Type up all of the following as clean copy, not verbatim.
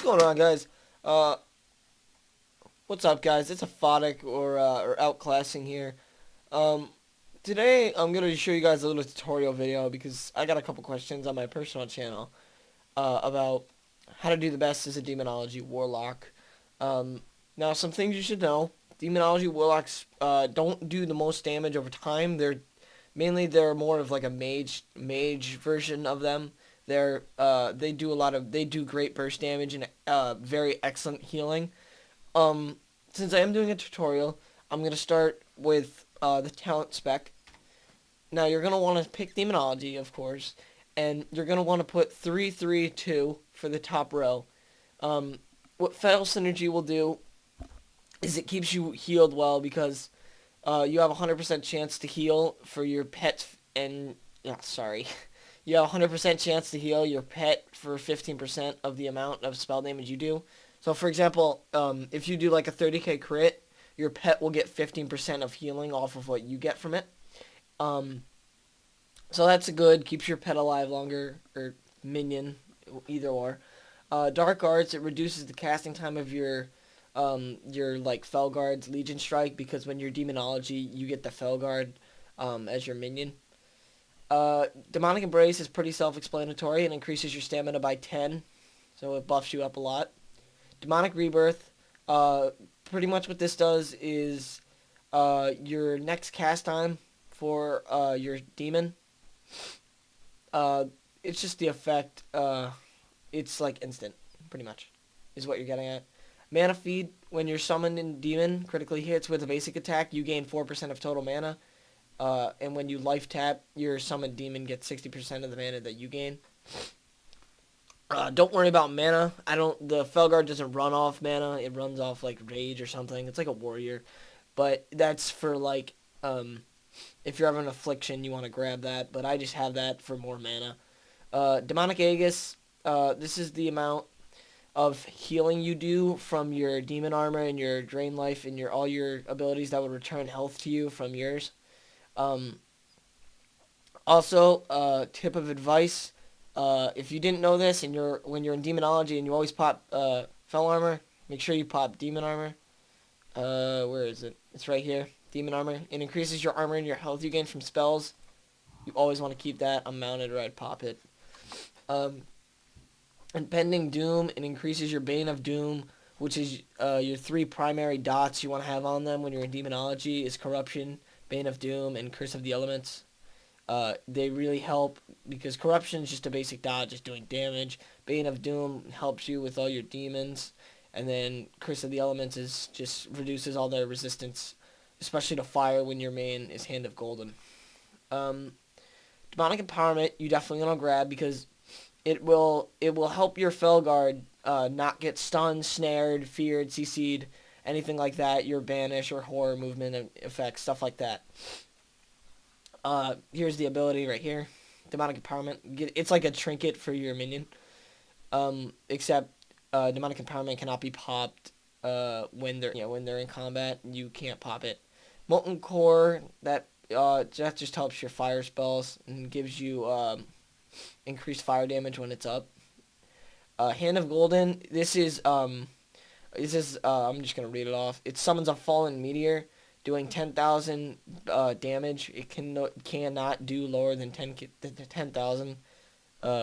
What's going on, guys? Uh, what's up, guys? It's a Photic or outclassing here. Um, Today I'm gonna show you guys a little tutorial video because I got a couple questions on my personal channel about how to do the best as a Demonology Warlock. Now, some things you should know: Demonology Warlocks don't do the most damage over time. They're more of like a mage version of them. They do great burst damage and very excellent healing. Um, since I am doing a tutorial, I'm gonna start with the talent spec. Now you're gonna want to pick Demonology, of course, and you're gonna want to put 3-3-2 for the top row. What Fatal Synergy will do is it keeps you healed well because you have a 100% chance to heal for your pet and sorry. You have a 100% chance to heal your pet for 15% of the amount of spell damage you do. So, for example, if you do like a 30k crit, your pet will get 15% of healing off of what you get from it. Um, so that's good. Keeps your pet alive longer, or minion, either or. Dark Arts, it reduces the casting time of your like Felguard's Legion Strike, because when you're Demonology, you get the Felguard as your minion. Demonic Embrace is pretty self-explanatory and increases your stamina by 10, so it buffs you up a lot. Demonic Rebirth, pretty much what this does is your next cast time for your demon. Uh, it's just the effect. It's like instant, pretty much, is what you're getting at. Mana Feed, when you're summoned in demon, critically hits with a basic attack, you gain 4% of total mana. And when you life tap, your summoned demon gets 60% of the mana that you gain. Don't worry about mana. The Felguard doesn't run off mana. It runs off like rage or something. It's like a warrior. But that's for like, if you're having an affliction, you want to grab that. But I just have that for more mana. Demonic Aegis, this is the amount of healing you do from your demon armor and your drain life and all your abilities that would return health to you from yours. Also, tip of advice, if you didn't know this and when you're in Demonology and you always pop Fel Armor, make sure you pop Demon Armor. Where is it? It's right here. Demon Armor. It increases your armor and your health you gain from spells. You always want to keep that. I'm mounted or I'd pop it. Impending Doom, it increases your Bane of Doom, which is your 3 primary dots you want to have on them when you're in Demonology is Corruption, Bane of Doom, and Curse of the Elements. They really help because Corruption is just a basic dot, just doing damage. Bane of Doom helps you with all your demons. And then Curse of the Elements just reduces all their resistance, especially to fire when your main is Hand of Golden. Demonic Empowerment, you definitely want to grab because it will help your Felguard not get stunned, snared, feared, CC'd, anything like that. Your banish or horror movement effects, stuff like that. Here's the ability right here. Demonic Empowerment. It's like a trinket for your minion. Except Demonic Empowerment cannot be popped when they're in combat. You can't pop it. Molten Core, that just helps your fire spells and gives you increased fire damage when it's up. Hand of Golden, this is I'm just gonna read it off. It summons a fallen meteor, doing 10,000 damage. It cannot do lower than 10,000,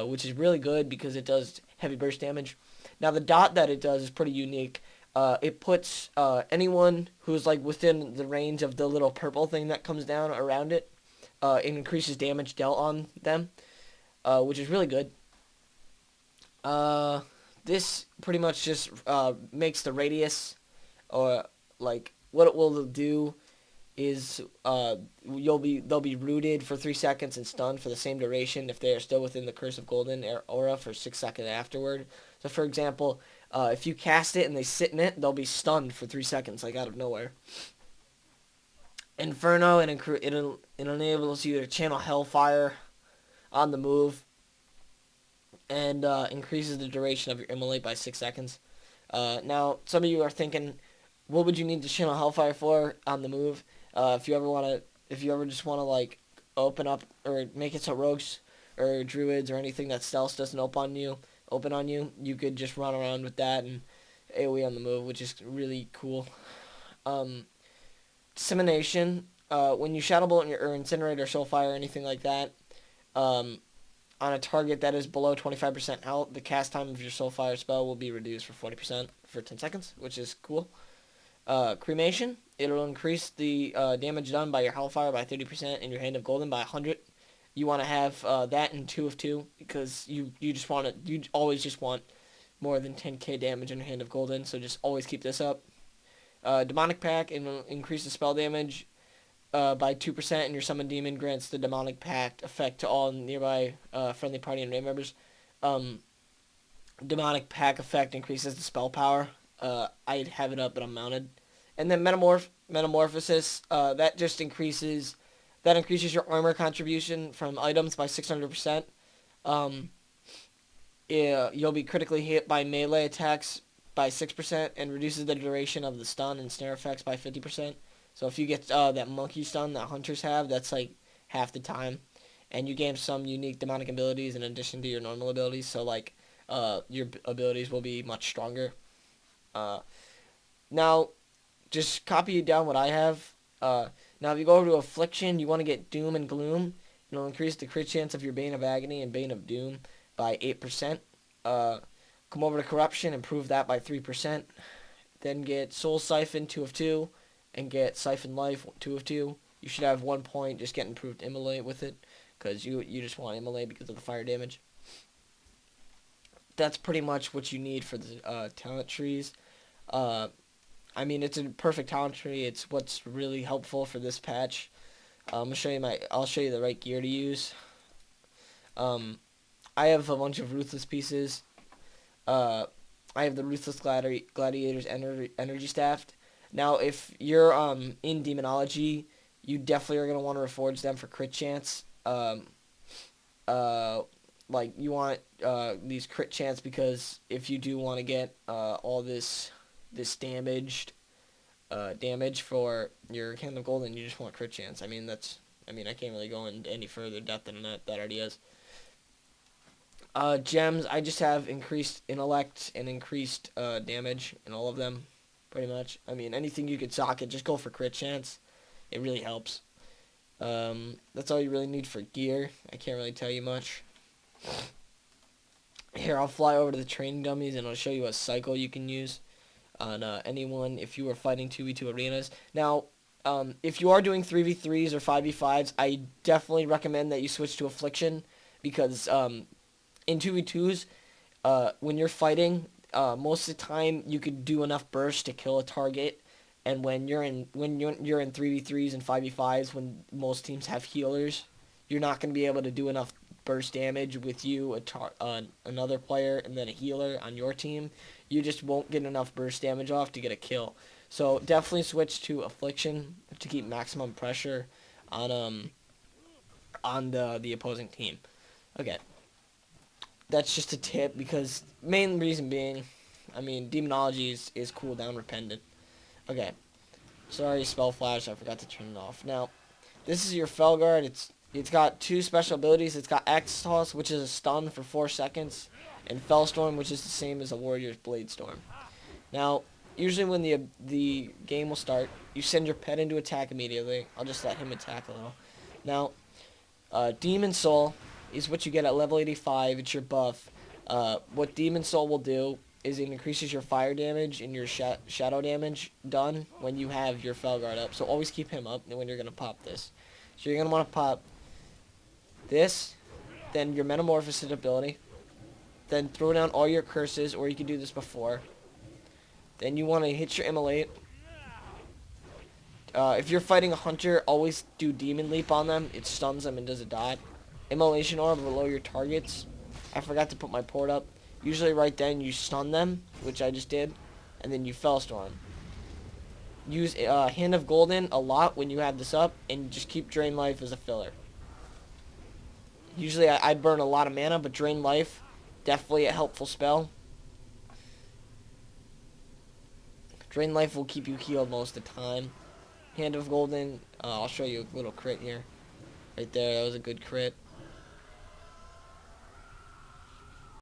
which is really good because it does heavy burst damage. Now the dot that it does is pretty unique. It puts anyone who's like within the range of the little purple thing that comes down around it. It increases damage dealt on them, which is really good. This pretty much just makes the radius, or like what it will do is they'll be rooted for 3 seconds and stunned for the same duration if they are still within the Curse of Golden aura for 6 seconds afterward. So for example, if you cast it and they sit in it, they'll be stunned for 3 seconds, like out of nowhere. Inferno, it enables you to channel Hellfire on the move, and increases the duration of your immolate by 6 seconds. Now, some of you are thinking, what would you need to channel Hellfire for on the move? If you ever just want to like open up or make it so rogues or druids or anything that stealth doesn't open on you, open on you, you could just run around with that and AoE on the move, which is really cool. Dissemination. When you Shadow Bolt or Incinerate or Soulfire or anything like that, on a target that is below 25% health, the cast time of your Soulfire spell will be reduced for 40% for 10 seconds, which is cool. Cremation. It'll increase the damage done by your Hellfire by 30% and your Hand of Golden by 100. You want to have that in 2 of 2 because you always just want more than 10k damage in your Hand of Golden, so just always keep this up. Demonic Pact, it will increase the spell damage by 2%, and your Summon Demon grants the Demonic Pact effect to all nearby friendly party and raid members. Demonic Pact effect increases the spell power. I'd have it up, but I'm mounted. And then Metamorphosis, that increases your armor contribution from items by 600%. You'll be critically hit by melee attacks by 6% and reduces the duration of the stun and snare effects by 50%. So if you get that monkey stun that hunters have, that's like half the time. And you gain some unique demonic abilities in addition to your normal abilities, so like your abilities will be much stronger. Now, just copy down what I have. Now if you go over to Affliction, you want to get Doom and Gloom. It'll increase the crit chance of your Bane of Agony and Bane of Doom by 8%. Come over to Corruption, improve that by 3%. Then get Soul Siphon 2 of 2, and get Siphon Life 2 of 2. You should have 1 point, just get improved Immolate with it, because you just want Immolate because of the fire damage. That's pretty much what you need for the talent trees. I mean, it's a perfect talent tree. It's what's really helpful for this patch. I'll show you the right gear to use. I have a bunch of Ruthless pieces. I have the Ruthless Gladiator's Energy Staff. Now, if you're in Demonology, you definitely are going to want to reforge them for crit chance. Like, you want these crit chance because if you do want to get all this damage for your Hand of Golden, you just want crit chance. I mean, I can't really go into any further depth than that. That already is. Gems, I just have increased intellect and increased damage in all of them, pretty much. I mean, anything you could socket, just go for crit chance. It really helps. That's all you really need for gear. I can't really tell you much. Here, I'll fly over to the training dummies and I'll show you a cycle you can use on anyone if you are fighting 2v2 arenas. Now, if you are doing 3v3s or 5v5s, I definitely recommend that you switch to Affliction because in 2v2s, when you're fighting, most of the time you could do enough bursts to kill a target, and when you're in 3v3s and 5v5s, when most teams have healers, you're not going to be able to do enough burst damage with you, another player, and then a healer on your team. You just won't get enough burst damage off to get a kill. So definitely switch to Affliction to keep maximum pressure on the opposing team. Okay. That's just a tip because main reason being, I mean, Demonology is cooldown dependent. Okay. Sorry, Spell Flash, I forgot to turn it off. Now, this is your Felguard. It's got 2 special abilities. It's got Axe Toss, which is a stun for 4 seconds, and Fellstorm, which is the same as a Warrior's Blade Storm. Now, usually when the game will start, you send your pet into attack immediately. I'll just let him attack a little. Now, Demon Soul is what you get at level 85. It's your buff. What Demon Soul will do is it increases your fire damage and your shadow damage done when you have your Felguard up. So always keep him up when you're going to pop this. So you're going to want to pop this, then your Metamorphosis ability, then throw down all your curses, or you can do this before. Then you want to hit your Immolate. If you're fighting a hunter, always do Demon Leap on them. It stuns them and does a dot. Immolation Orb below your targets. I forgot to put my port up. Usually right then you stun them, which I just did, and then you Fellstorm. Use Hand of Golden a lot when you have this up, and just keep Drain Life as a filler. Usually I burn a lot of mana, but Drain Life, definitely a helpful spell. Drain Life will keep you healed most of the time. Hand of Golden, I'll show you a little crit here. Right there, that was a good crit.